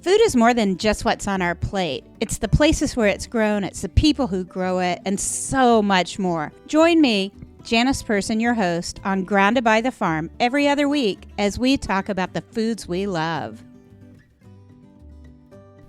Food is more than just what's on our plate. It's the places where it's grown, it's the people who grow it, and so much more. Join me, Janice Person, your host, on Grounded by the Farm every other week as we talk about the foods we love.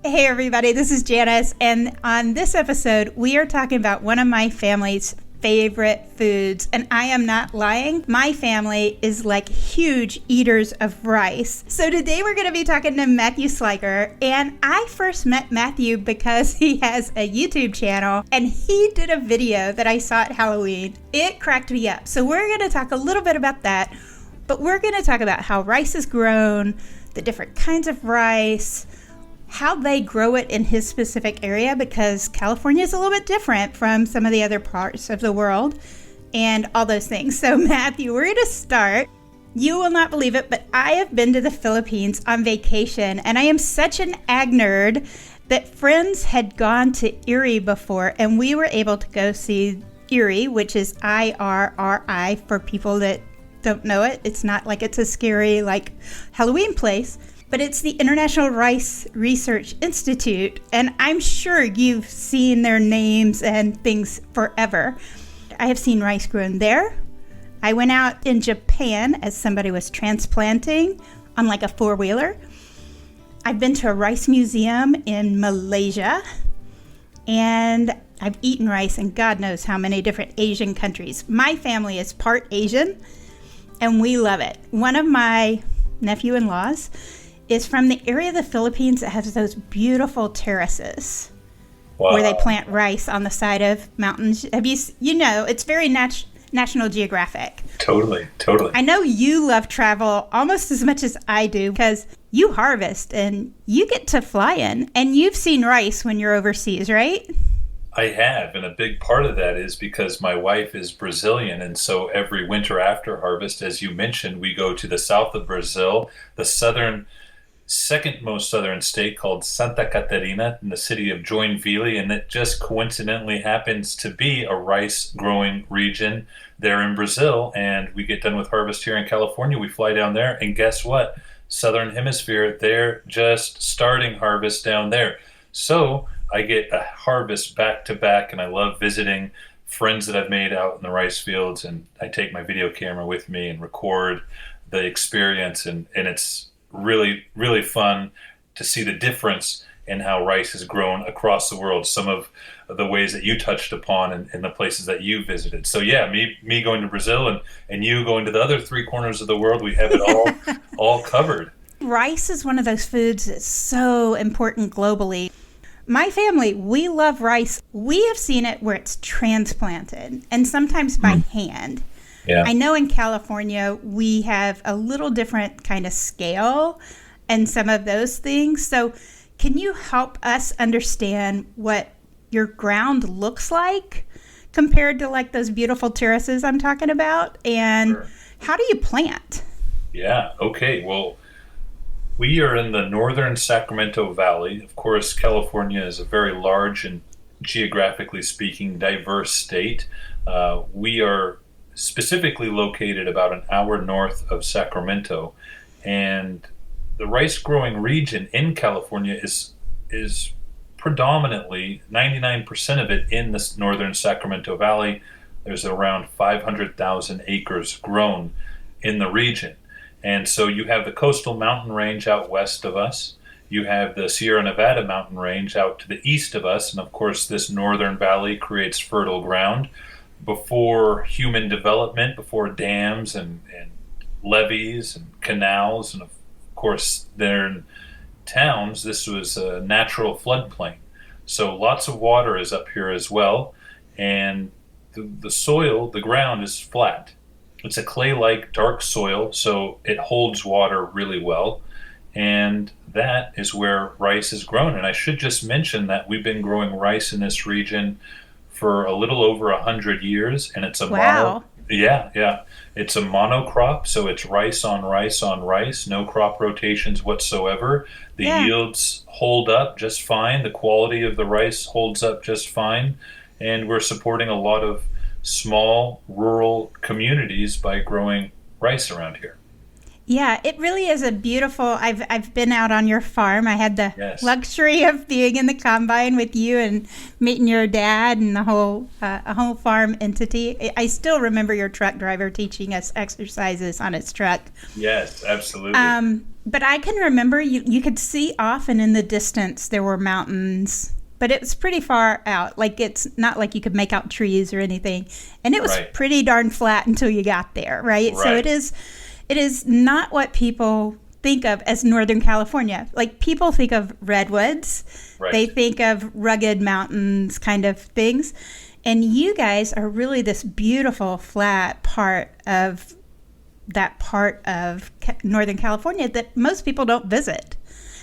Hey everybody, this is Janice, and on this episode, we are talking about one of my family's favorite foods, and I am not lying. My family is like huge eaters of rice. So today we're going to be talking to Matthew Sligar, and I first met Matthew because he has a YouTube channel, and he did a video that I saw at Halloween. It cracked me up. So we're going to talk a little bit about that, but we're going to talk about how rice is grown, the different kinds of rice, how they grow it in his specific area, because California is a little bit different from some of the other parts of the world, and all those things. So Matthew, we're going to start. You will not believe it, but I have been to the Philippines on vacation, and I am such an ag nerd that friends had gone to Erie before, and we were able to go see Erie, which is IRRI for people that don't know it. It's not like it's a scary like Halloween place, but it's the International Rice Research Institute, and I'm sure you've seen their names and things forever. I have seen rice grown there. I went out in Japan as somebody was transplanting on like a four-wheeler. I've been to a rice museum in Malaysia, and I've eaten rice in God knows how many different Asian countries. My family is part Asian, and we love it. One of my nephew-in-laws is from the area of the Philippines that has those beautiful terraces. Wow. Where they plant rice on the side of mountains. Have you know, it's very National Geographic. Totally. I know you love travel almost as much as I do because you harvest and you get to fly in, and you've seen rice when you're overseas, right? I have, and a big part of that is because my wife is Brazilian, and so every winter after harvest, as you mentioned, we go to the south of Brazil, the second most southern state called Santa Catarina, in the city of Joinville, and it just coincidentally happens to be a rice growing region there in Brazil. And we get done with harvest here in California, we fly down there, and guess what? Southern hemisphere, they're just starting harvest down there. So I get a harvest back to back, and I love visiting friends that I've made out in the rice fields, and I take my video camera with me and record the experience, and it's really, really fun to see the difference in how rice has grown across the world. Some of the ways that you touched upon in the places that you visited. So yeah, me going to Brazil and you going to the other three corners of the world, we have it all covered. Rice is one of those foods that's so important globally. My family, we love rice. We have seen it where it's transplanted, and sometimes by hand. Yeah. I know in California, we have a little different kind of scale and some of those things. So can you help us understand what your ground looks like compared to like those beautiful terraces I'm talking about? And Sure. How do you plant? Yeah, okay. Well, we are in the northern Sacramento Valley. Of course, California is a very large and geographically speaking diverse state. We are specifically located about an hour north of Sacramento, and the rice growing region in California is predominantly 99% of it in the northern Sacramento Valley. There's around 500,000 acres grown in the region, and so you have the coastal mountain range out west of us, you have the Sierra Nevada mountain range out to the east of us, and of course this northern valley creates fertile ground. Before human development, before dams and levees and canals, and of course there in towns, this was a natural floodplain. So lots of water is up here as well, and the soil, the ground is flat. It's a clay-like dark soil, so it holds water really well, and that is where rice is grown. And I should just mention that we've been growing rice in this region for a little over 100 years, and it's a it's a monocrop, so it's rice on rice on rice, no crop rotations whatsoever. The yields hold up just fine, the quality of the rice holds up just fine, and we're supporting a lot of small rural communities by growing rice around here. Yeah, it really is a beautiful. I've been out on your farm. I had the Yes. luxury of being in the combine with you and meeting your dad and the whole a whole farm entity. I still remember your truck driver teaching us exercises on his truck. Yes, absolutely. But I can remember you could see off and in the distance there were mountains, but it was pretty far out. Like it's not like you could make out trees or anything, and it was Right. pretty darn flat until you got there, right? So Right. it is not what people think of as Northern California. Like people think of redwoods, they Right. think of rugged mountains kind of things. And you guys are really this beautiful flat part of Northern California that most people don't visit.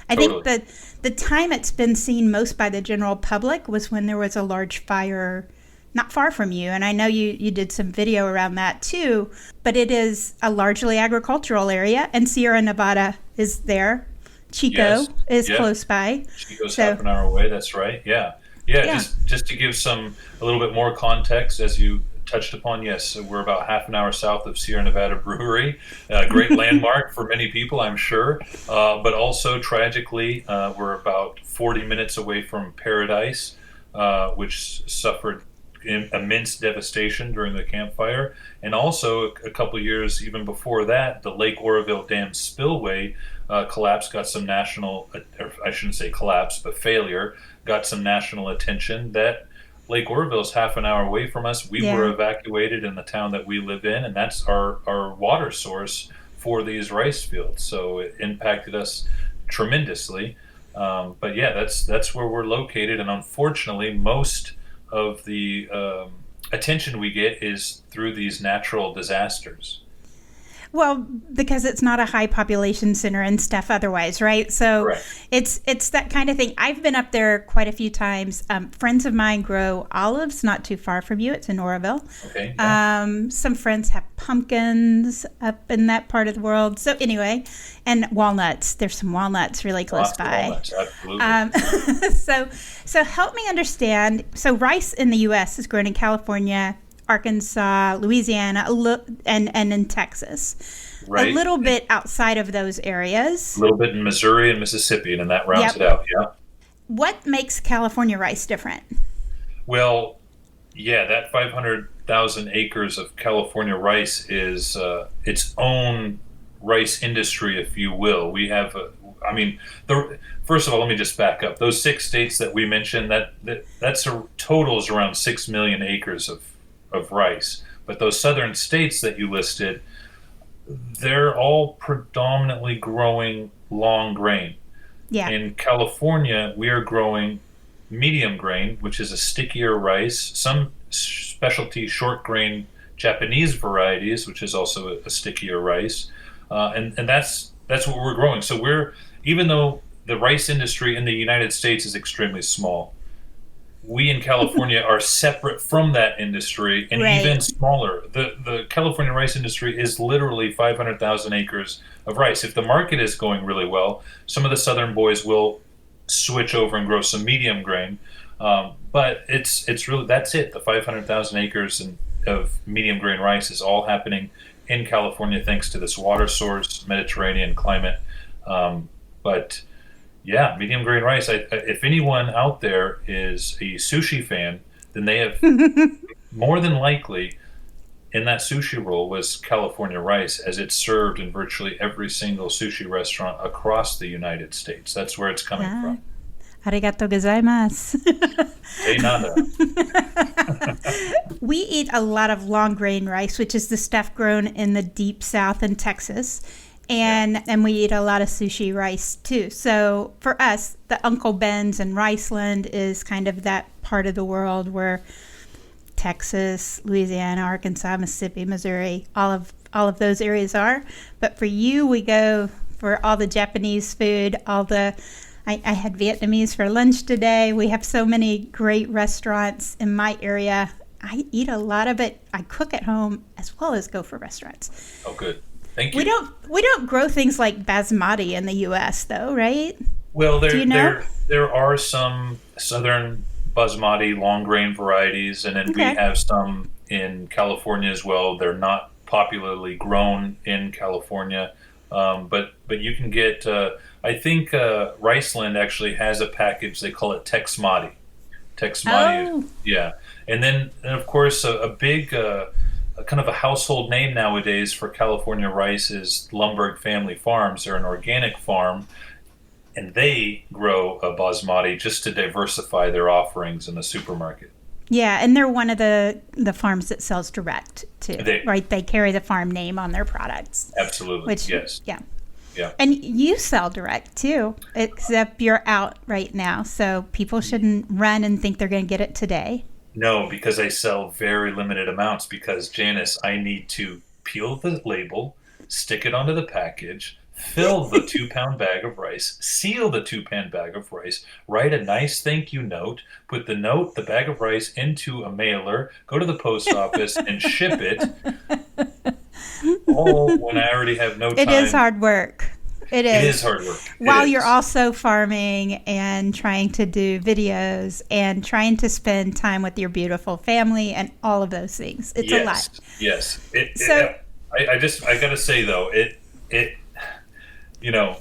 I think Totally. that the time it's been seen most by the general public was when there was a large fire not far from you. And I know you did some video around that too, but it is a largely agricultural area, and Sierra Nevada is there. Chico Yes. is Yeah. close by. She goes So, half an hour away. That's right. Yeah. Yeah. yeah. Just to give a little bit more context, as you touched upon, yes, we're about half an hour south of Sierra Nevada Brewery, a great landmark for many people, I'm sure. But also tragically, we're about 40 minutes away from Paradise, which suffered immense devastation during the Camp Fire. And also a couple years even before that, the Lake Oroville Dam spillway collapse got some national, or I shouldn't say collapse, but failure got some national attention. That Lake Oroville is half an hour away from us. We were Yeah. evacuated in the town that we live in, and that's our water source for these rice fields. So it impacted us tremendously. But yeah, that's where we're located, and unfortunately, most of the attention we get is through these natural disasters. Well, because it's not a high population center and stuff otherwise, right? So Correct. it's that kind of thing. I've been up there quite a few times. Friends of mine grow olives not too far from you. It's in Oroville. Okay. Yeah. Some friends have pumpkins up in that part of the world. So anyway, and walnuts. There's some walnuts really close Lots of by. walnuts, absolutely. So help me understand. So rice in the U.S. is grown in California, Arkansas, Louisiana, and in Texas. Right. A little bit outside of those areas. A little bit in Missouri and Mississippi, and then that rounds Yep. it out. Yeah. What makes California rice different? Well, yeah, that 500,000 acres of California rice is its own rice industry, if you will. We have, first of all, let me just back up. Those 6 states that we mentioned, that's totals around 6 million acres of rice. But those southern states that you listed, they're all predominantly growing long grain. Yeah. In California, we are growing medium grain, which is a stickier rice, some specialty short grain Japanese varieties, which is also a stickier rice, and that's what we're growing. So even though the rice industry in the United States is extremely small, we in California are separate from that industry and Right. even smaller. The California rice industry is literally 500,000 acres of rice. If the market is going really well, some of the southern boys will switch over and grow some medium grain. But it's really, that's it. The 500,000 acres of medium grain rice is all happening in California thanks to this water source, Mediterranean climate. But yeah, medium grain rice. If anyone out there is a sushi fan, then they have more than likely in that sushi roll was California rice, as it's served in virtually every single sushi restaurant across the United States. That's where it's coming Ah. from. Arigato gozaimasu. De nada. We eat a lot of long grain rice, which is the stuff grown in the deep south in Texas. And we eat a lot of sushi rice too. So for us, the Uncle Ben's and Riceland is kind of that part of the world where Texas, Louisiana, Arkansas, Mississippi, Missouri, all of those areas are. But for you, we go for all the Japanese food, I had Vietnamese for lunch today. We have so many great restaurants in my area. I eat a lot of it. I cook at home as well as go for restaurants. Oh, good. Thank you. We don't grow things like basmati in the U.S. though, right? Well, Do you know? there are some southern basmati long grain varieties, and then we Okay. have some in California as well. They're not popularly grown in California. But you can get. I think Riceland actually has a package. They call it Texmati. Texmati, Oh, yeah. And of course, a big a kind of a household name nowadays for California rice is Lumberg Family Farms. They're an organic farm, and they grow a basmati just to diversify their offerings in the supermarket. yeah, and they're one of the farms that sells direct too, They right? They carry the farm name on their products, absolutely, which yes, yeah. yeah. And you sell direct too, except you're out right now, so people shouldn't run and think they're going to get it today. No, because I sell very limited amounts because Janice, I need to peel the label, stick it onto the package, fill the 2 pound bag of rice, seal the 2 pound bag of rice, write a nice thank you note, put the bag of rice into a mailer, go to the post office and ship it, all when I already have no It time. is hard work. It It is. is hard work. While It you're is. also farming and trying to do videos and trying to spend time with your beautiful family and all of those things. It's a lot. Yes. So- I gotta say though, it you know,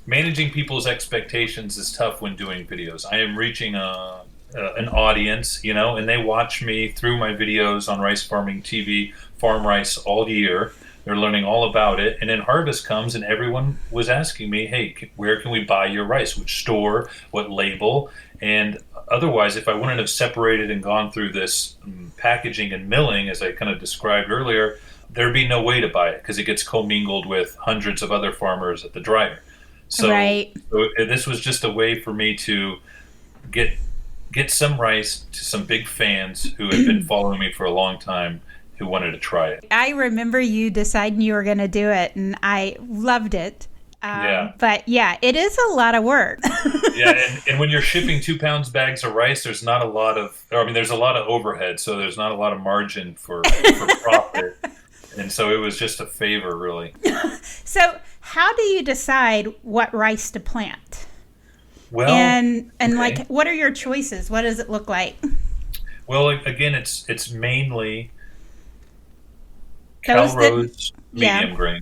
managing people's expectations is tough when doing videos. I am reaching an audience, and they watch me through my videos on Rice Farming TV, farm rice all year. They're learning all about it. And then harvest comes and everyone was asking me, hey, where can we buy your rice? Which store? What label? And otherwise, if I wouldn't have separated and gone through this packaging and milling, as I kind of described earlier, there'd be no way to buy it because it gets commingled with hundreds of other farmers at the dryer. So, Right. so this was just a way for me to get some rice to some big fans who had been following me for a long time who wanted to try it. I remember you deciding you were going to do it, and I loved it. Yeah. But yeah, it is a lot of work. Yeah, and when you're shipping 2 pounds bags of rice, there's not a lot of, there's a lot of overhead, so there's not a lot of margin for profit. And so it was just a favor, really. So how do you decide what rice to plant? Well, And okay. like, what are your choices? What does it look like? Well, again, it's mainly Those that- Calrose yeah. medium grain.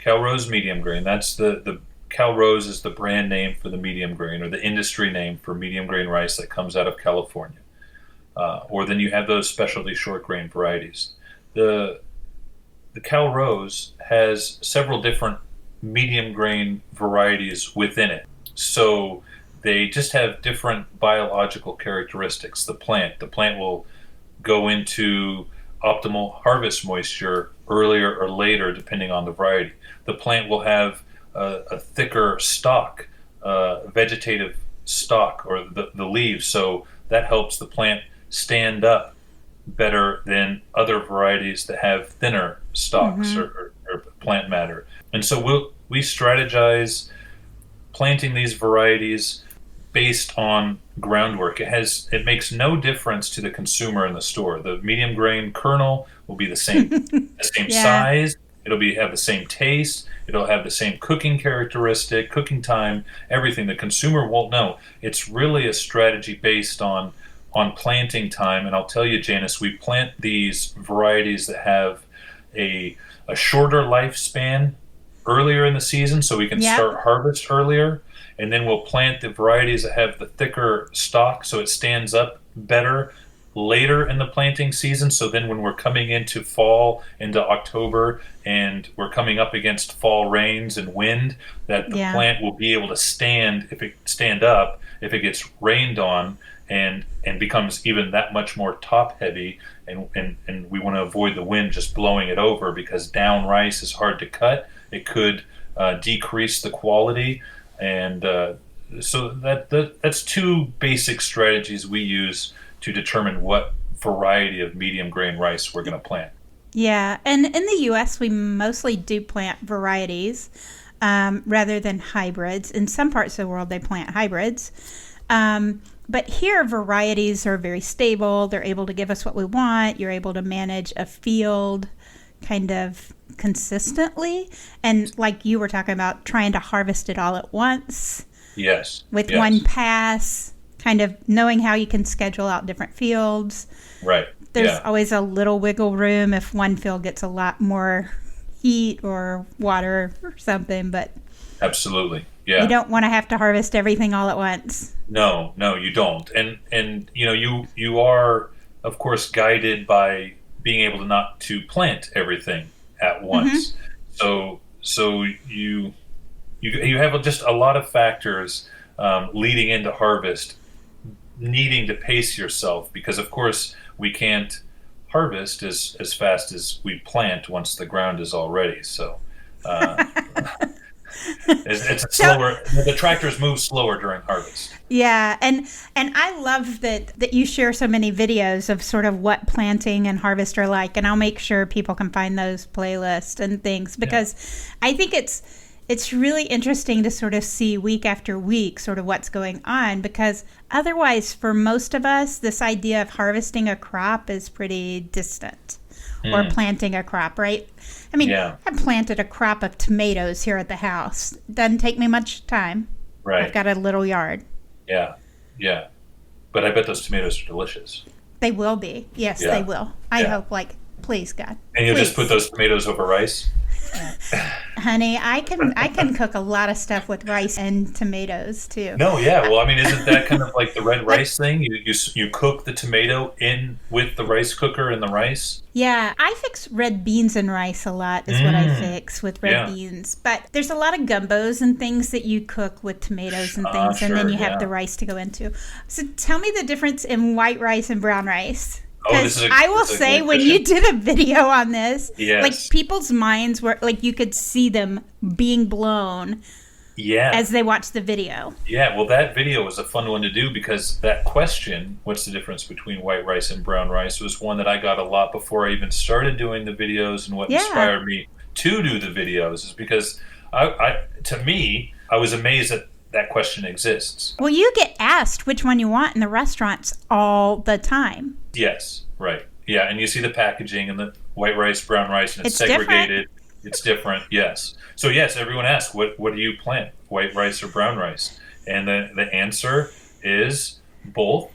Calrose medium grain. That's the Calrose is the brand name for the medium grain, or the industry name for medium grain rice that comes out of California. Or then you have those specialty short grain varieties. The Calrose has several different medium grain varieties within it. So they just have different biological characteristics. The plant will go into optimal harvest moisture earlier or later, depending on the variety. The plant will have a thicker stalk, vegetative stalk, or the leaves, so that helps the plant stand up better than other varieties that have thinner stalks or plant matter. And so we strategize planting these varieties based on groundwork. It makes no difference to the consumer in the store. The medium grain kernel will be the same Yeah. size. It'll have the same taste. It'll have the same cooking characteristic, cooking time, everything. The consumer won't know. It's really a strategy based on planting time. And I'll tell you, Janice, we plant these varieties that have a shorter lifespan earlier in the season, so we can Yep. start harvest earlier. And then we'll plant the varieties that have the thicker stalk, so it stands up better later in the planting season. So then when we're coming into fall, into October, and we're coming up against fall rains and wind, that the Yeah. plant will be able to stand up if it gets rained on, and becomes even that much more top heavy. And we want to avoid the wind just blowing it over, because down rice is hard to cut. It could decrease the quality. And so that's two basic strategies we use to determine what variety of medium grain rice we're going to plant. Yeah, and in the U.S., we mostly do plant varieties rather than hybrids. In some parts of the world, they plant hybrids. But here, varieties are very stable. They're able to give us what we want. You're able to manage a field kind of consistently. And like you were talking about, trying to harvest it all at once. Yes. With yes. one pass, kind of knowing how you can schedule out different fields. Right. There's yeah. always a little wiggle room if one field gets a lot more, heat or water or something, but Absolutely. Yeah. you don't want to have to harvest everything all at once. No, you don't. And you are, of course, guided by being able to not to plant everything at once. So you have just a lot of factors leading into harvest, needing to pace yourself, because of course we can't harvest as fast as we plant once the ground is all ready. So it's a slower. The tractors move slower during harvest. Yeah, and I love that you share so many videos of sort of what planting and harvest are like, and I'll make sure people can find those playlists and things, because I think it's really interesting to sort of see week after week sort of what's going on, because otherwise for most of us this idea of harvesting a crop is pretty distant. Or planting a crop, right? I mean, I planted a crop of tomatoes here at the house. Doesn't take me much time. Right. I've got a little yard. Yeah. But I bet those tomatoes are delicious. They will be. Yes, they will. I hope, please, God. And you'll please. just put those tomatoes over rice? Honey, I can cook a lot of stuff with rice and tomatoes too. No, yeah. Well, I mean, isn't that kind of like the red rice thing? You cook the tomato in with the rice cooker and the rice? Yeah, I fix red beans and rice a lot is what I fix with red beans. But there's a lot of gumbos and things that you cook with tomatoes and things, and then you have the rice to go into. So tell me the difference in white rice and brown rice. Because I will say, when you did a video on this, like people's minds were like, you could see them being blown as they watched the video. Yeah, well, that video was a fun one to do, because that question, what's the difference between white rice and brown rice, was one that I got a lot before I even started doing the videos. And what inspired me to do the videos is because, to me, I was amazed that question exists. Well, you get asked which one you want in the restaurants all the time. Yes, right. Yeah, and you see the packaging and the white rice, brown rice, and it's segregated. Different. It's different, yes. So yes, everyone asks, what do you plant, white rice or brown rice? And the answer is both,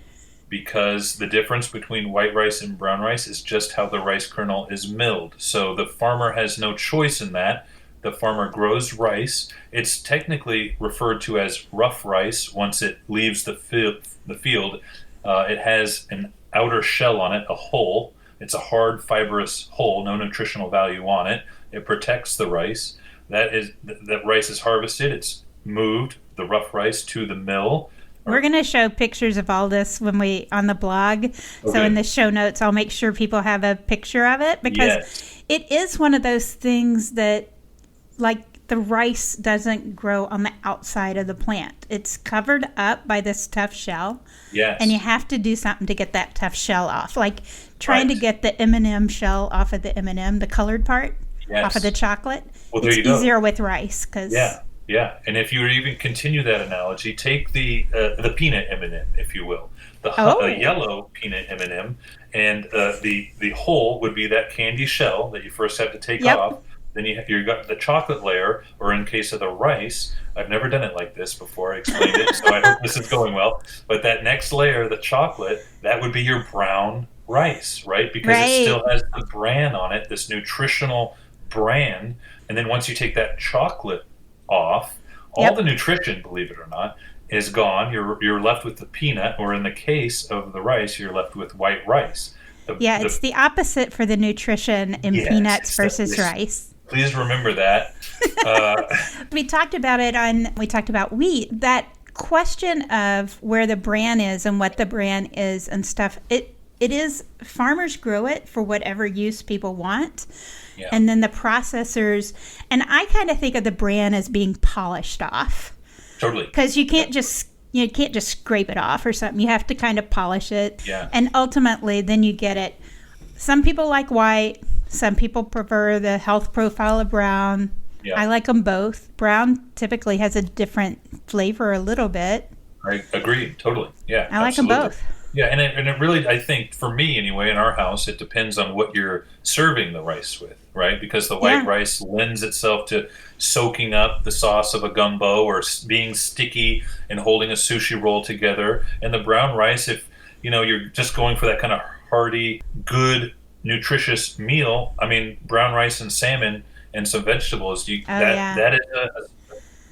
because the difference between white rice and brown rice is just how the rice kernel is milled. So the farmer has no choice in that. The farmer grows rice. It's technically referred to as rough rice once it leaves the field. It has an outer shell on it, a hull. It's a hard, fibrous hull, no nutritional value on it. It protects the rice. That rice is harvested. It's moved, the rough rice, to the mill. We're going to show pictures of all this on the blog. Okay. So in the show notes, I'll make sure people have a picture of it, because it is one of those things that, like, the rice doesn't grow on the outside of the plant. It's covered up by this tough shell. Yes. And you have to do something to get that tough shell off. Like trying to get the M&M shell off of the M&M, the colored part, off of the chocolate. Well, there you go. It's easier with rice. Yeah. And if you even continue that analogy, take the peanut M&M, if you will. The yellow peanut M&M, and the hull would be that candy shell that you first have to take off. Then you got the chocolate layer, or in case of the rice, I've never done it like this before. I explained it, so I hope this is going well. But that next layer, the chocolate, that would be your brown rice, right? Because it still has the bran on it, this nutritional bran. And then once you take that chocolate off, all the nutrition, believe it or not, is gone. You're left with the peanut, or in the case of the rice, you're left with white rice. It's the opposite for the nutrition in peanuts versus rice. Please remember that. We talked about wheat. That question of where the bran is and what the bran is and stuff, it is, farmers grow it for whatever use people want. Yeah. And then the processors, and I kind of think of the bran as being polished off. Totally. Because you can't just scrape it off or something. You have to kind of polish it. Yeah. And ultimately, then you get it. Some people like white. Some people prefer the health profile of brown. Yeah. I like them both. Brown typically has a different flavor a little bit. I agree. Totally. Yeah. I like them both. Yeah. And it really, I think, for me anyway, in our house, it depends on what you're serving the rice with, right? Because the white rice lends itself to soaking up the sauce of a gumbo, or being sticky and holding a sushi roll together. And the brown rice, if you're just going for that kind of hearty, good, nutritious meal, I mean, brown rice and salmon and some vegetables, yeah. that is a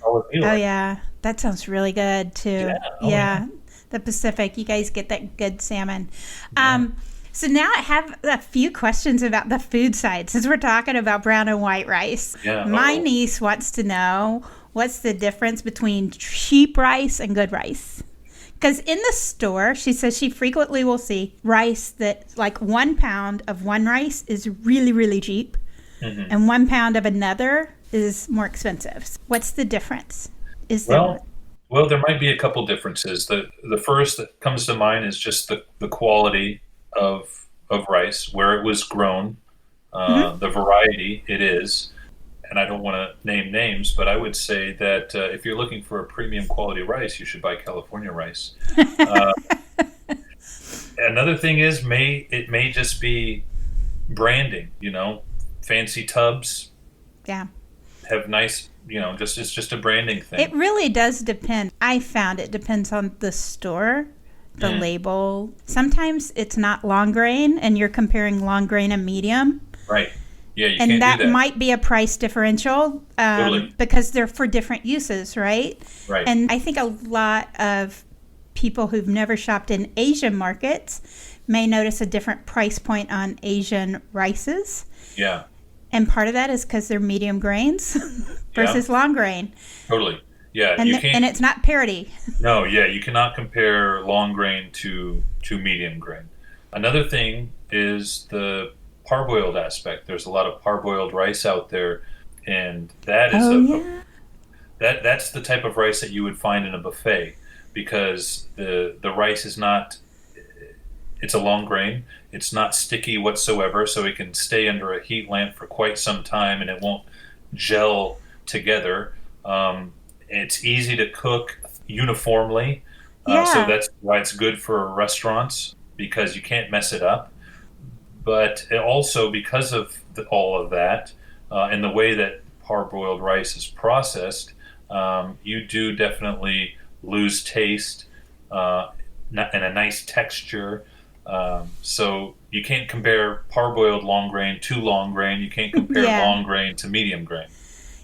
solid meal. Oh Right? yeah, that sounds really good too. Yeah. Oh yeah. Yeah, the Pacific, you guys get that good salmon. Yeah. So now I have a few questions about the food side since we're talking about brown and white rice. Yeah. My Oh. niece wants to know what's the difference between cheap rice and good rice. Because in the store, she says she frequently will see rice that, like 1 pound of one rice is really, really cheap, and 1 pound of another is more expensive. What's the difference? Is there one? Well, there might be a couple differences. The first that comes to mind is just the quality of rice, where it was grown, the variety it is. And I don't want to name names, but I would say that if you're looking for a premium quality rice, you should buy California rice. Uh, Another thing is, it may just be branding. Fancy tubs Yeah. have nice, it's just a branding thing. It really does depend. I found it depends on the store, the label. Sometimes it's not long grain, and you're comparing long grain and medium. Right. Yeah, you And can't that do that. might be a price differential Totally. because they're for different uses, right? Right. And I think a lot of people who've never shopped in Asian markets may notice a different price point on Asian rices. Yeah. And part of that is because they're medium grains versus long grain. Totally. Yeah, And, you can't. and it's not parity. No, yeah, you cannot compare long grain to medium grain. Another thing is the parboiled aspect. There's a lot of parboiled rice out there, and that is that's the type of rice that you would find in a buffet, because the rice is not. It's a long grain. It's not sticky whatsoever, so it can stay under a heat lamp for quite some time, and it won't gel together. It's easy to cook uniformly, so that's why it's good for restaurants, because you can't mess it up. But also, because of all of that, and the way that parboiled rice is processed, you do definitely lose taste and a nice texture. So you can't compare parboiled long grain to long grain. You can't compare long grain to medium grain.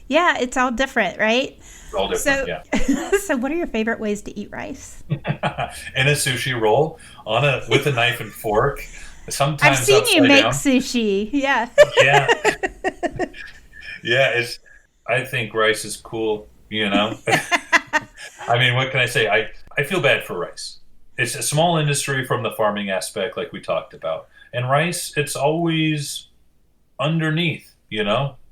Yeah, it's all different, right? It's all different, yeah. So what are your favorite ways to eat rice? In a sushi roll, with a knife and fork. Sometimes I've seen you make down. sushi. Yeah. Yeah. Yeah, I think rice is cool, I mean, what can I say? I feel bad for rice. It's a small industry from the farming aspect, like we talked about. And rice, it's always underneath,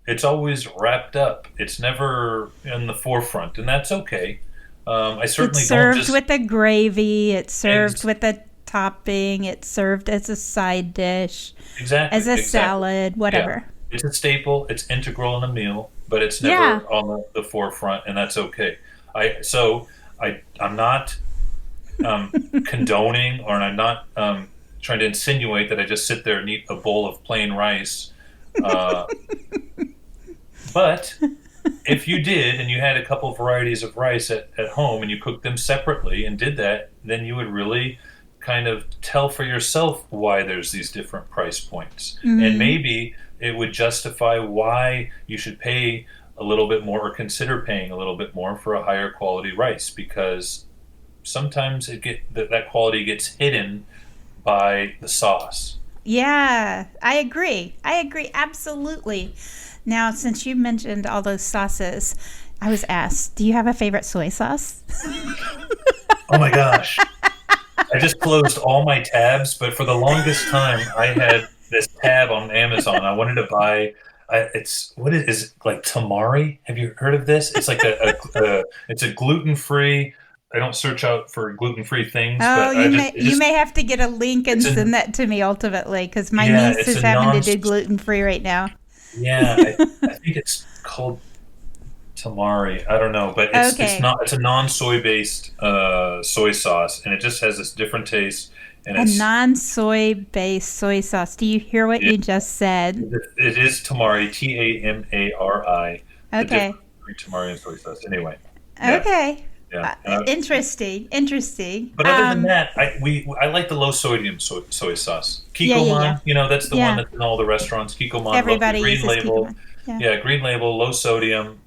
It's always wrapped up. It's never in the forefront, and that's okay. I certainly It's served don't just... with a gravy. It's served with a topping. It's served as a side dish. Exactly. As a salad, whatever. Yeah. It's a staple. It's integral in a meal, but it's never on the forefront, and that's okay. I'm not condoning, or I'm not trying to insinuate that I just sit there and eat a bowl of plain rice. But if you did, and you had a couple varieties of rice at home, and you cooked them separately and did that, then you would really kind of tell for yourself why there's these different price points. And maybe it would justify why you should pay a little bit more, or consider paying a little bit more for a higher quality rice, because sometimes that quality gets hidden by the sauce. Yeah, I agree. Absolutely. Now, since you mentioned all those sauces, I was asked, do you have a favorite soy sauce? Oh my gosh. I just closed all my tabs, but for the longest time, I had this tab on Amazon. I wanted to buy, is it like tamari? Have you heard of this? It's like it's a gluten-free. I don't search out for gluten-free things. Oh, but you may have to get a link and send that to me ultimately, because my niece is having to do gluten-free right now. Yeah, I think it's called tamari. I don't know, but it's a non-soy based soy sauce, and it just has this different taste. And a non-soy based soy sauce. Do you hear what you just said? It is tamari, Tamari. Okay. Tamari and soy sauce. Anyway. Yeah. Okay. Yeah. Interesting. But other than that, I like the low sodium soy sauce. Kikkoman, that's the one that's in all the restaurants. Kikkoman, everybody green uses label. Kikkoman. Yeah, green label, low sodium,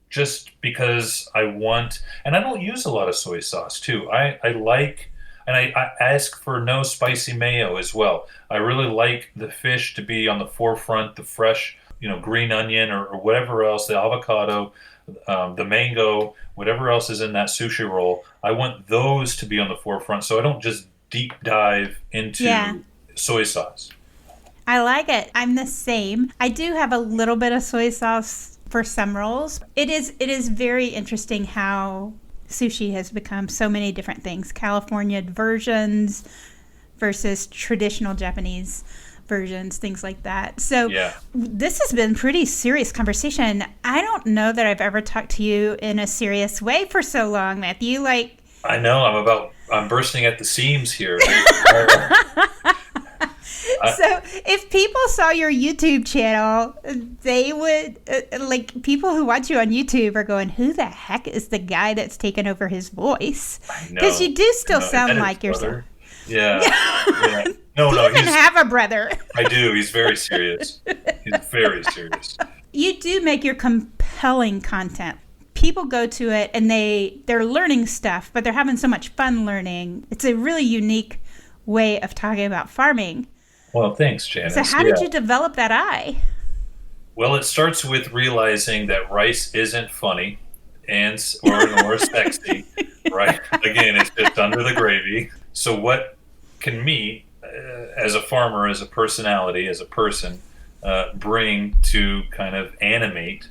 just because I want, and I don't use a lot of soy sauce too. I like, and I ask for no spicy mayo as well. I really like the fish to be on the forefront, the fresh, green onion or whatever else, the avocado, the mango, whatever else is in that sushi roll. I want those to be on the forefront, so I don't just deep dive into soy sauce. I like it. I'm the same. I do have a little bit of soy sauce for some rolls. It is very interesting how sushi has become so many different things. California versions versus traditional Japanese versions, things like that. So this has been pretty serious conversation. I don't know that I've ever talked to you in a serious way for so long, Matthew. I know, I'm bursting at the seams here. So if people saw your YouTube channel, they would, people who watch you on YouTube are going, who the heck is the guy that's taken over his voice? Because you do still sound like yourself. Yeah. No, do you even have a brother? I do. He's very serious. He's very serious. You do make your compelling content. People go to it and they're learning stuff, but they're having so much fun learning. It's a really unique way of talking about farming. Well, thanks, Janice. So how did you develop that eye? Well, it starts with realizing that rice isn't funny or sexy, right? Again, it's just under the gravy. So what can me, as a farmer, as a personality, as a person, bring to kind of animate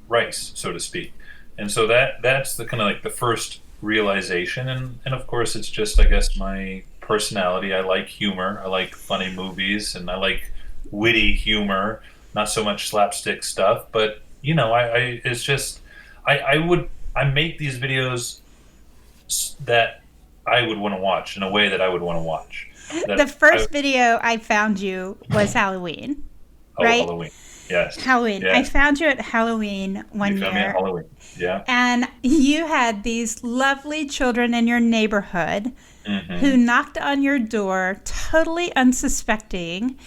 rice, so to speak? And so that's the kind of the first realization. And of course, it's just, I guess, my personality. I like humor. I like funny movies, and I like witty humor, not so much slapstick stuff. But it's just I make these videos that I would want to watch in a way that I would want to watch. The first video I found you was Halloween, right? Halloween, yes. Halloween. Yeah. I found you at Halloween one year. You found me at Halloween, yeah. And you had these lovely children in your neighborhood who knocked on your door, totally unsuspecting,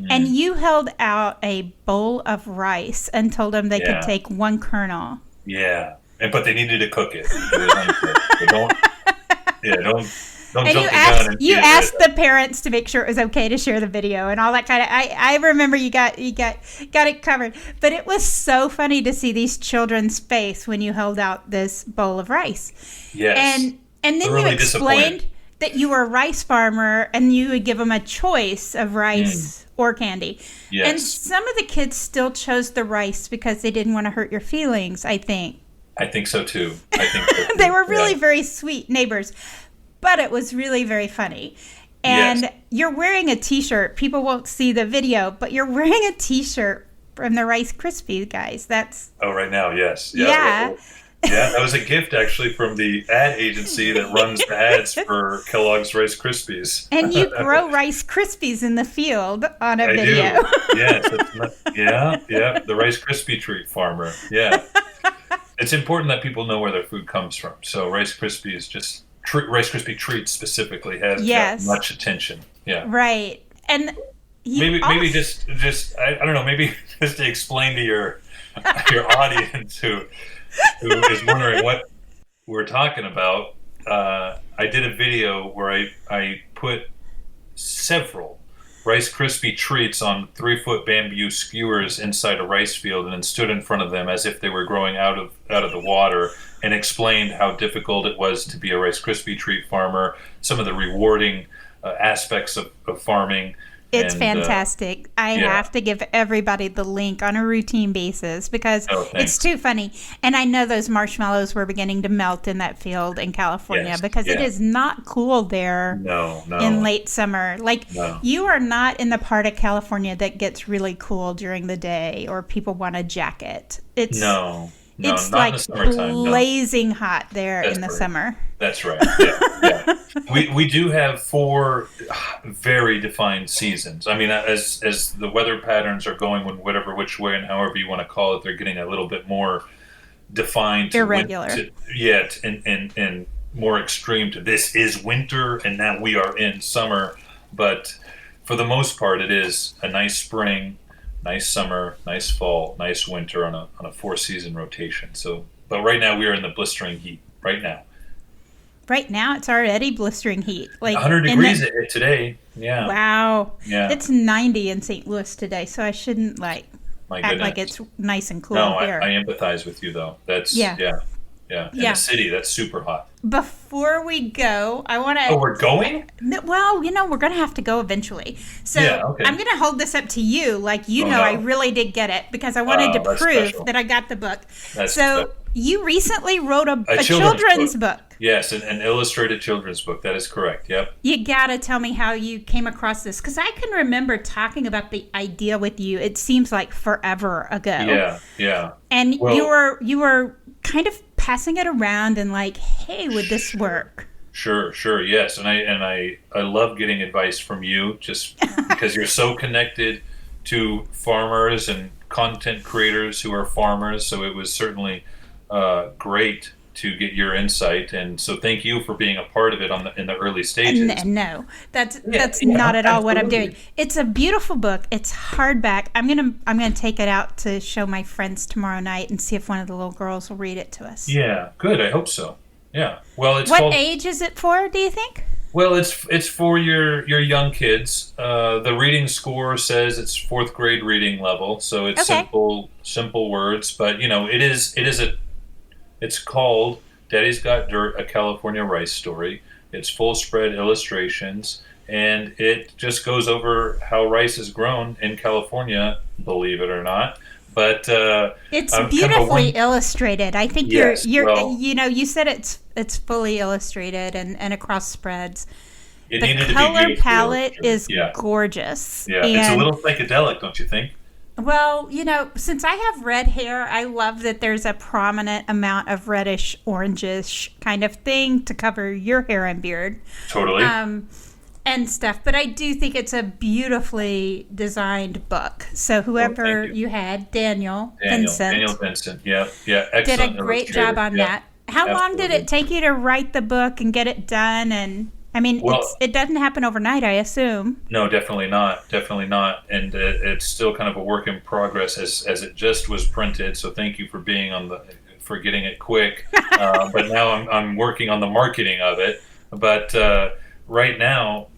and you held out a bowl of rice and told them they could take one kernel. Yeah, but they needed to cook it. Don't and jump the gun. You asked the parents to make sure it was okay to share the video and all that kind of. I remember you got it covered, but it was so funny to see these children's face when you held out this bowl of rice. Yes, and then you explained that you were a rice farmer and you would give them a choice of rice or candy. Yes. And some of the kids still chose the rice because they didn't want to hurt your feelings, I think. I think so too. They were really very sweet neighbors, but it was really very funny. And you're wearing a t-shirt. People won't see the video, but you're wearing a t-shirt from the Rice Krispies guys. Right now, yes. Yeah. Yeah, that was a gift actually from the ad agency that runs the ads for Kellogg's Rice Krispies. And you grow Rice Krispies in the field on a video. I do. Yes. Yeah. The Rice Krispie treat farmer. Yeah. It's important that people know where their food comes from. So Rice Krispies, Rice Krispie treats specifically, has got much attention. Yeah. Right. And maybe just I don't know. Maybe just to explain to your audience who is wondering what we're talking about, I did a video where I put several Rice Krispie treats on 3-foot bamboo skewers inside a rice field, and then stood in front of them as if they were growing out of the water, and explained how difficult it was to be a Rice Krispie treat farmer, some of the rewarding aspects of farming. It's fantastic. I have to give everybody the link on a routine basis because it's too funny. And I know those marshmallows were beginning to melt in that field in California because it is not cool there in late summer. You are not in the part of California that gets really cool during the day or people want a jacket. It's like blazing hot there in the summer. That's right. Yeah. We do have 4 very defined seasons. I mean, as the weather patterns are going which way and however you want to call it, they're getting a little bit more defined. Irregular. And more extreme to this is winter and now we are in summer. But for the most part, it is a nice spring. nice summer, nice fall, nice winter on a 4-season rotation. So, but right now we are in the blistering heat. Right now, Right now, it's already blistering heat. Like 100 degrees it hit today. Yeah. Wow. Yeah. It's 90 in St. Louis today, so I shouldn't like My act goodness. like it's nice and cool No, here. I empathize with you though. That's Yeah. yeah. In Yeah. the city, that's super hot. Before we go, I want to. Oh, we're going? Well, we're going to have to go eventually. So Yeah, okay. I'm going to hold this up to you. Like, Oh, I no. really did get it because I wanted to that's prove special. that I got the book. That's so special. you recently wrote a children's children's book. Yes, an illustrated children's book. That is correct. Yep. You got to tell me how you came across this because I can remember talking about the idea with you. It seems like forever ago. Yeah. And Well, you were kind of passing it around and like, hey, would this work? Sure, yes. And I love getting advice from you just because you're so connected to farmers and content creators who are farmers. So it was certainly great to get your insight, and so thank you for being a part of it in the early stages. No, that's not at all what I'm doing. It's a beautiful book. It's hardback. I'm gonna take it out to show my friends tomorrow night and see if one of the little girls will read it to us. Yeah, good. I hope so. Yeah. Well, what age is it for? Do you think? Well, it's for your young kids. The reading score says it's 4th grade reading level, so it's simple words. But it's called Daddy's Got Dirt: A California Rice Story. It's full spread illustrations, and it just goes over how rice is grown in California, believe it or not. But it's beautifully illustrated. I think you said it's fully illustrated and across spreads. The color palette is gorgeous. Yeah, it's a little psychedelic, don't you think? Well, since I have red hair, I love that there's a prominent amount of reddish, orangish kind of thing to cover your hair and beard. Totally. And stuff. But I do think it's a beautifully designed book. So whoever you had, Daniel Vincent, yeah, excellent. Did a great job on that. How long did it take you to write the book and get it done? And I mean, it doesn't happen overnight, I assume. No, definitely not. And it's still kind of a work in progress as it just was printed. So thank you for being for getting it quick. But now I'm working on the marketing of it. But right now,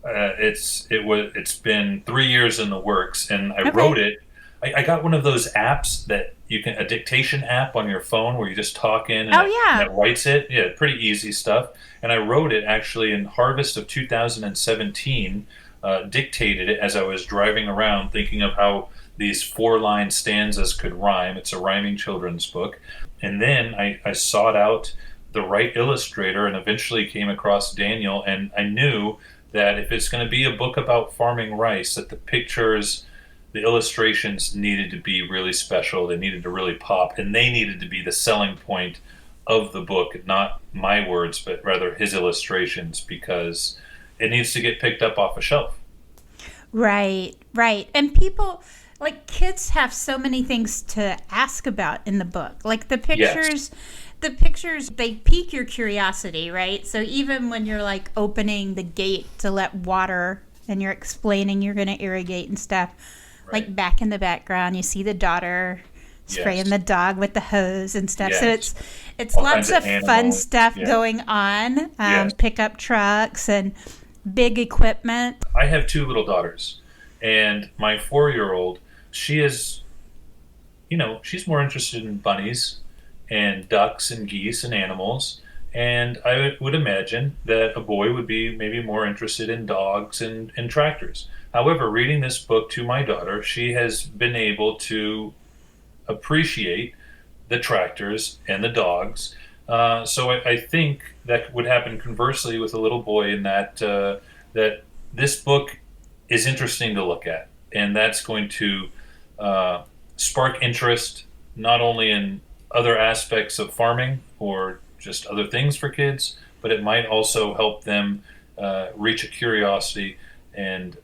it's been 3 years in the works, and I wrote it. I got one of those apps that a dictation app on your phone where you just talk in and it writes it. Yeah, pretty easy stuff. And I wrote it actually in harvest of 2017, dictated it as I was driving around thinking of how these 4-line stanzas could rhyme. It's a rhyming children's book. And then I sought out the right illustrator and eventually came across Daniel, and I knew that if it's going to be a book about farming rice, that the pictures, the illustrations needed to be really special. They needed to really pop, and they needed to be the selling point of the book, not my words, but rather his illustrations, because it needs to get picked up off a shelf. Right. And people, like kids, have so many things to ask about in the book. Like the pictures, they pique your curiosity, right? So even when you're like opening the gate to let water and you're explaining you're going to irrigate and stuff, like back in the background, you see the daughter spraying the dog with the hose and stuff. So it's all lots of fun stuff going on. Pickup trucks and big equipment. I have 2 little daughters, and my 4-year-old, she is, she's more interested in bunnies and ducks and geese and animals. And I would imagine that a boy would be maybe more interested in dogs and tractors. However, reading this book to my daughter, she has been able to appreciate the tractors and the dogs. So I think that would happen conversely with a little boy in that this book is interesting to look at. And that's going to spark interest not only in other aspects of farming or just other things for kids, but it might also help them reach a curiosity and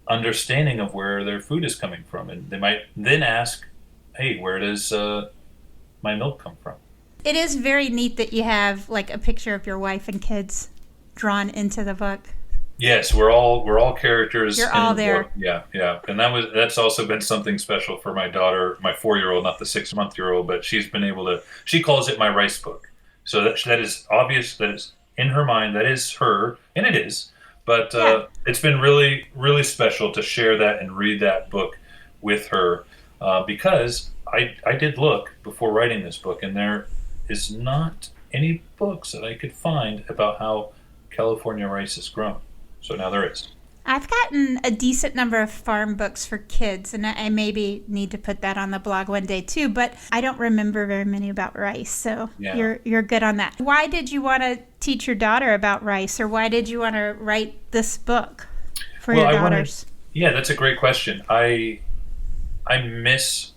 understanding of where their food is coming from. And they might then ask, hey, where does my milk come from? It is very neat that you have like a picture of your wife and kids drawn into the book. Yes, we're all characters You're in all the book. there. Yeah, yeah, and that's also been something special for my daughter, my 4-year-old, not the 6-month-year-old, but she's been able to. She calls it my rice book. So that is obvious. That is in her mind. That is her, and it is. But Yeah. it's been really, really special to share that and read that book with her because I did look before writing this book, and there is not any books that I could find about how California rice is grown. So now there is. I've gotten a decent number of farm books for kids, and I maybe need to put that on the blog one day too, but I don't remember very many about rice, so Yeah. you're good on that. Why did you want to teach your daughter about rice, or why did you want to write this book for Well, your I wanted. daughters? Yeah, that's a great question. I miss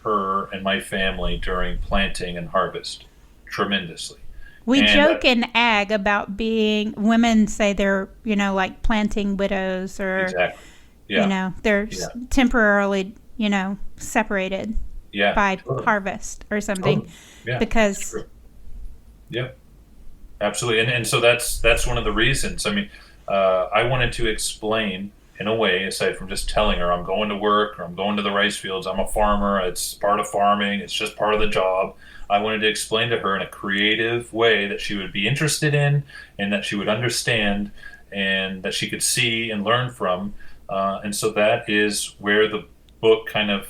her and my family during planting and harvest tremendously. We And joke in ag about being, women say they're, like planting widows, or, exactly. Yeah. they're Yeah. temporarily, separated Yeah. by Totally. harvest or something, Totally. Yeah. That's because, true. Yeah. Absolutely. And so that's one of the reasons. I mean, I wanted to explain in a way, aside from just telling her I'm going to work or I'm going to the rice fields, I'm a farmer, it's part of farming, it's just part of the job. I wanted to explain to her in a creative way that she would be interested in and that she would understand and that she could see and learn from. And so that is where the book kind of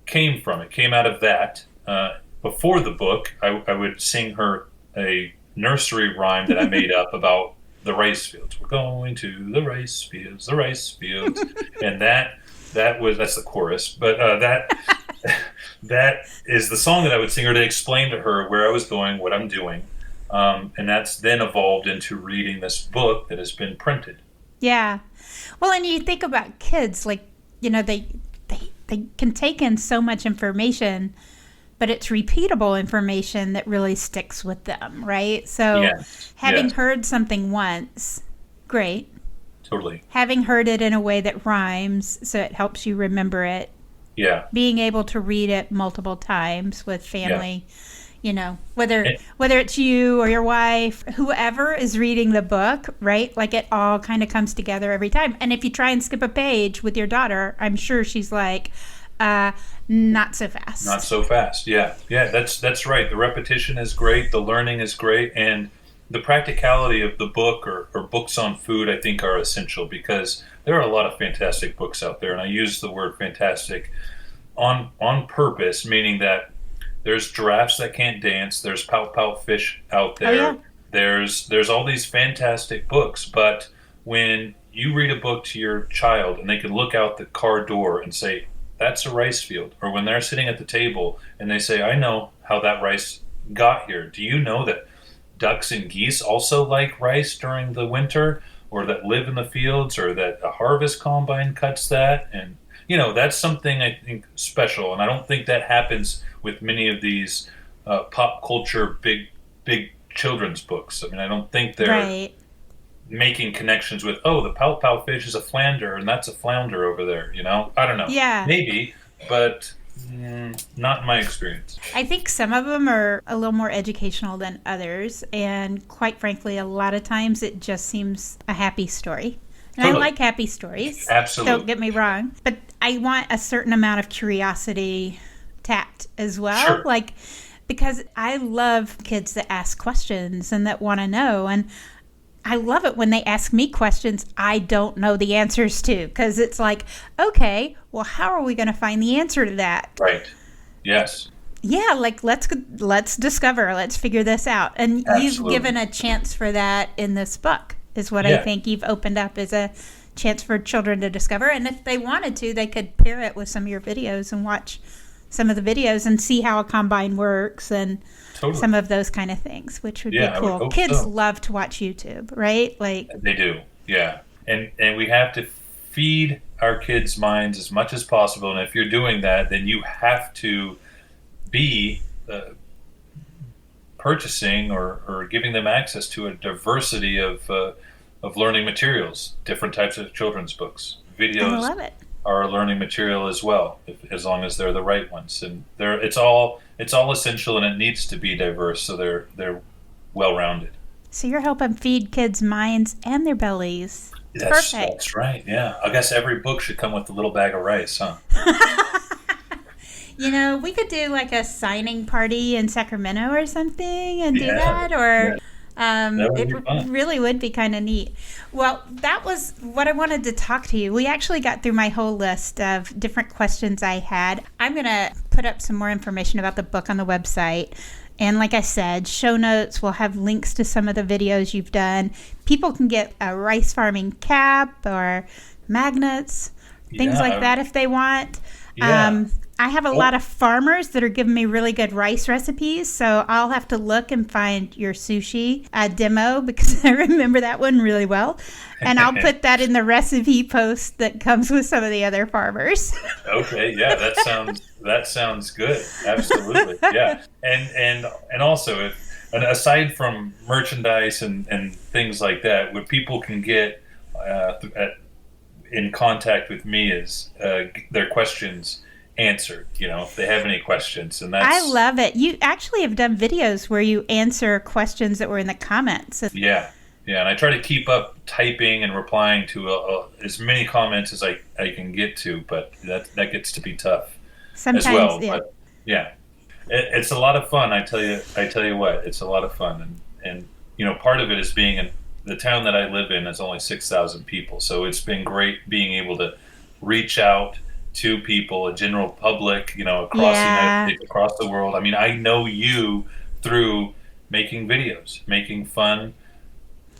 came from. It came out of that. Before the book, I would sing her a nursery rhyme that I made up about the rice fields. We're going to the rice fields, and that's the chorus. But that is the song that I would sing her to explain to her where I was going, what I'm doing, and that's then evolved into reading this book that has been printed. yeah. Well, and you think about kids, like, they can take in so much information, but it's repeatable information that really sticks with them, right? So Yes, having yes, heard something once, great. totally. Having heard it in a way that rhymes, so it helps you remember it. Yeah, Being able to read it multiple times with yeah. family, whether And, it's you or your wife, whoever is reading the book, right? Like, it all kind of comes together every time. And if you try and skip a page with your daughter, I'm sure she's like, not so Not fast. so fast. Yeah, yeah, that's right. The repetition is great. The learning is great, and the practicality of the book or books on food, I think, are essential because there are a lot of fantastic books out there, and I use the word fantastic on purpose, meaning that there's giraffes that can't dance. There's pout pout fish out Oh, yeah. there. There's all these fantastic books, but when you read a book to your child and they can look out the car door and say, "That's a rice field," or when they're sitting at the table and they say, "I know how that rice got here. Do you know that ducks and geese also like rice during the winter, or that live in the fields, or that a harvest combine cuts that?" And that's something I think special, and I don't think that happens with many of these pop culture big children's books. I mean, I don't think they're Right. making connections with, oh, the pout pout fish is a flounder and that's a flounder over there. I don't know, Yeah. maybe, but not in my experience. I think some of them are a little more educational than others. And quite frankly, a lot of times it just seems a happy story. And I Totally. like happy stories. Absolutely. Don't get me wrong. But I want a certain amount of curiosity tapped as well. Sure. Like, because I love kids that ask questions and that want to know. And I love it when they ask me questions I don't know the answers to, because it's like, okay, well, how are we going to find the answer to that? Right. Yes. Yeah, like, let's discover, let's figure this out. And you've Absolutely. given a chance for that in this book, is what I Yeah. think you've opened up, as a chance for children to discover. And if they wanted to, they could pair it with some of your videos and watch some of the videos and see how a combine works and Totally. some of those kind of things, which would Yeah, be I would cool. hope Kids so. love to watch YouTube, right? Like, They do. Yeah. And we have to feed our kids' minds as much as possible. And if you're doing that, then you have to be purchasing or giving them access to a diversity of learning materials, different types of children's books. I Videos love it. are a learning material as well, as long as they're the right ones. And it's all essential, and it needs to be diverse, so they're well rounded. So you're helping feed kids' minds and their bellies. Perfect. That's right. Yeah. I guess every book should come with a little bag of rice, huh? We could do like a signing party in Sacramento or something and do Yeah. that, or That would be fun. really would be kind of neat. Well, that was what I wanted to talk to you. We actually got through my whole list of different questions I had. I'm going to put up some more information about the book on the website. And like I said, show notes will have links to some of the videos you've done. People can get a rice farming cap or magnets, things like that if they want. Yeah. I have a lot of farmers that are giving me really good rice recipes, so I'll have to look and find your sushi demo because I remember that one really well. And I'll put that in the recipe post that comes with some of the other farmers. Okay, yeah, that sounds good. Absolutely. Yeah. And also and aside from merchandise and things like that, what people can get in contact with me is their questions answered, if they have any questions. And I love it. You actually have done videos where you answer questions that were in the comments. Yeah, and I try to keep up typing and replying to as many comments as I can get to, but that gets to be tough sometimes, as well. yeah. But yeah, it's a lot of fun. I tell you what, it's a lot of fun, and part of it is being in the town that I live in is only 6,000 people, so it's been great being able to reach out to people, a general public, across the United States, across the world. I mean, I know you through making videos, making fun,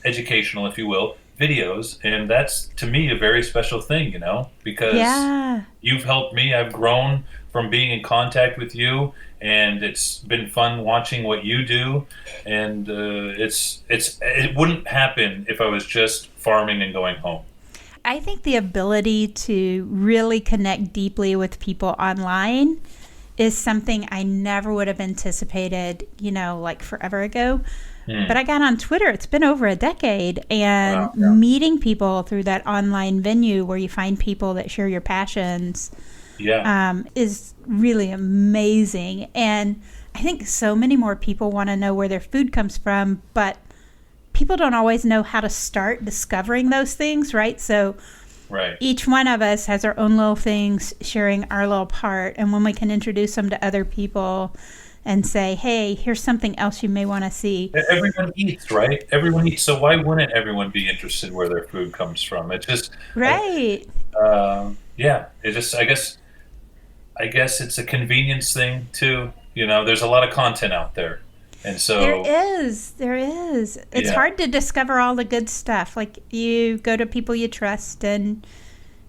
educational, if you will, videos, and that's to me a very special thing, because you've helped me. I've grown from being in contact with you, and it's been fun watching what you do, and it wouldn't happen if I was just farming and going home. I think the ability to really connect deeply with people online is something I never would have anticipated, like forever ago. But I got on Twitter. It's been over a decade. And meeting people through that online venue where you find people that share your passions is really amazing. And I think so many more people want to know where their food comes from, but people don't always know how to start discovering those things, right? So each one of us has our own little things, sharing our little part. And when we can introduce them to other people and say, hey, here's something else you may want to see. Everyone eats, right? Everyone eats. So why wouldn't everyone be interested where their food comes from? It's just... Right. It just, I guess it's a convenience thing too. There's a lot of content out there. And so there is. It's hard to discover all the good stuff. Like you go to people you trust and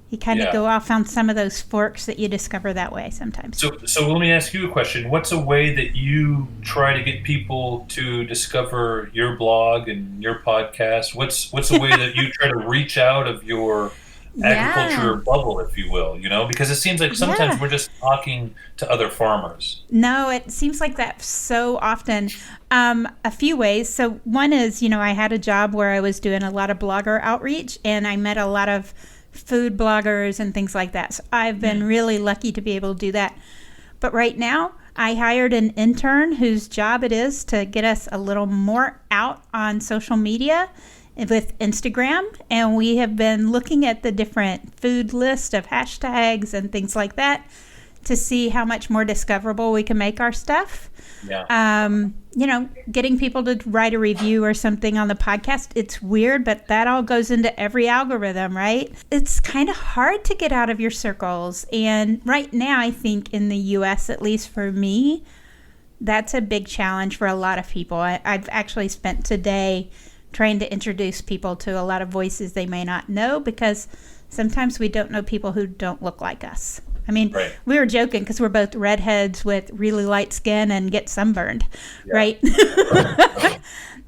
you kind of go off on some of those forks that you discover that way sometimes. So let me ask you a question. What's a way that you try to get people to discover your blog and your podcast? What's a way that you try to reach out of your agriculture bubble, if you will, because it seems like sometimes we're just talking to other farmers. No, it seems like that so often. A few ways. So one is, I had a job where I was doing a lot of blogger outreach, and I met a lot of food bloggers and things like that. So I've been really lucky to be able to do that. But right now, I hired an intern whose job it is to get us a little more out on social media with Instagram, and we have been looking at the different food list of hashtags and things like that to see how much more discoverable we can make our stuff. Getting people to write a review or something on the podcast, it's weird, but that all goes into every algorithm, right? It's kind of hard to get out of your circles, and right now I think in the US, at least for me, that's a big challenge for a lot of people. I've actually spent today trying to introduce people to a lot of voices they may not know, because sometimes we don't know people who don't look like us. I mean, we were joking because we're both redheads with really light skin and get sunburned, right? But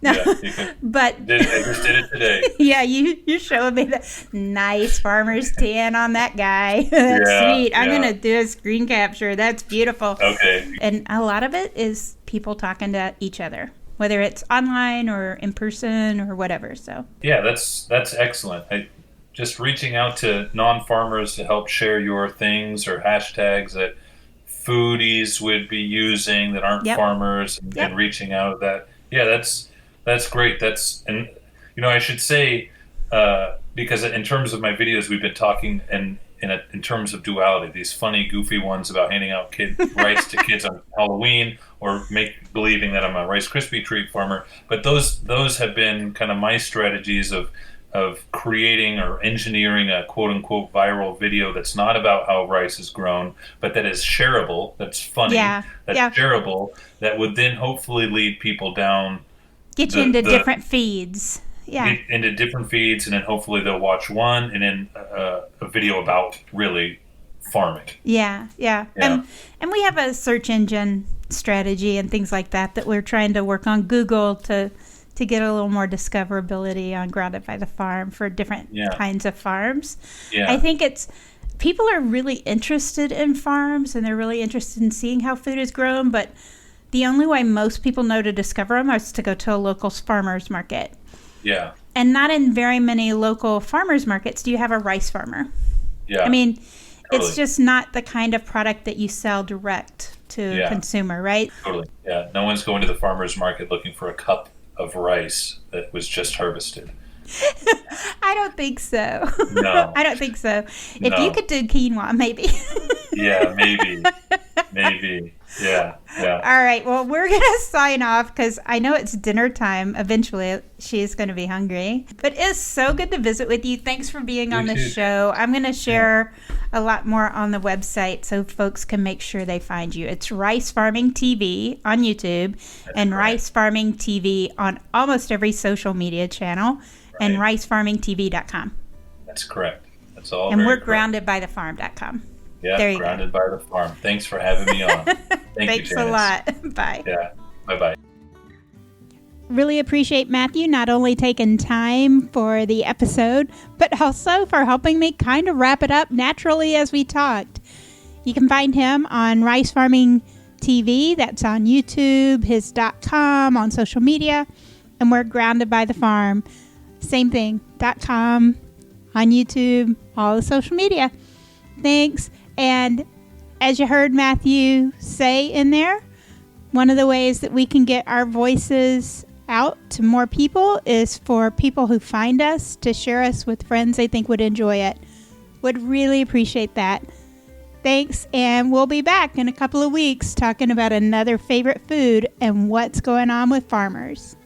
I just did it today. Yeah, you're showing me the nice farmer's tan on that guy. That's sweet. I'm going to do a screen capture. That's beautiful. Okay. And a lot of it is people talking to each other, whether it's online or in person or whatever. So that's excellent. Just reaching out to non-farmers to help share your things or hashtags that foodies would be using that aren't farmers, and reaching out of that. Yeah, That's great. And I should say, because in terms of my videos, we've been talking in terms of duality, these funny, goofy ones about handing out rice to kids on Halloween, or believing that I'm a Rice Krispie treat farmer. But those have been kind of my strategies of creating or engineering a quote unquote viral video that's not about how rice is grown, but that is shareable, that's funny, that's shareable, that would then hopefully lead people down. Get you into different feeds. Yeah. Into different feeds, and then hopefully they'll watch one and then a video about really farming. Yeah. And we have a search engine strategy and things like that we're trying to work on Google to get a little more discoverability on Grounded by the Farm for different kinds of farms. Yeah. I think people are really interested in farms, and they're really interested in seeing how food is grown, but the only way most people know to discover them is to go to a local farmer's market. Yeah. And not in very many local farmers markets do you have a rice farmer. Yeah. I mean, it's just not the kind of product that you sell direct to consumer, right? Totally. Yeah. No one's going to the farmer's market looking for a cup of rice that was just harvested. I don't think so. No. I don't think so. If you could do quinoa, maybe. Yeah, maybe. Yeah. All right. Well, we're going to sign off because I know it's dinner time. Eventually, she's going to be hungry. But it's so good to visit with you. Thanks for being on the show. I'm going to share a lot more on the website so folks can make sure they find you. It's Rice Farming TV on YouTube and Rice Farming TV on almost every social media channel, and ricefarmingtv.com. That's correct. That's all. And we're groundedbythefarm.com. Yeah, Grounded by the Farm. Thanks for having me on. Thanks you, a lot. Bye. Yeah. Bye-bye. Really appreciate Matthew not only taking time for the episode, but also for helping me kind of wrap it up naturally as we talked. You can find him on Rice Farming TV. That's on YouTube, his .com, on social media. And we're Grounded by the Farm. Same thing, .com, on YouTube, all the social media. Thanks. And as you heard Matthew say in there, one of the ways that we can get our voices out to more people is for people who find us to share us with friends they think would enjoy it. Would really appreciate that. Thanks, and we'll be back in a couple of weeks talking about another favorite food and what's going on with farmers.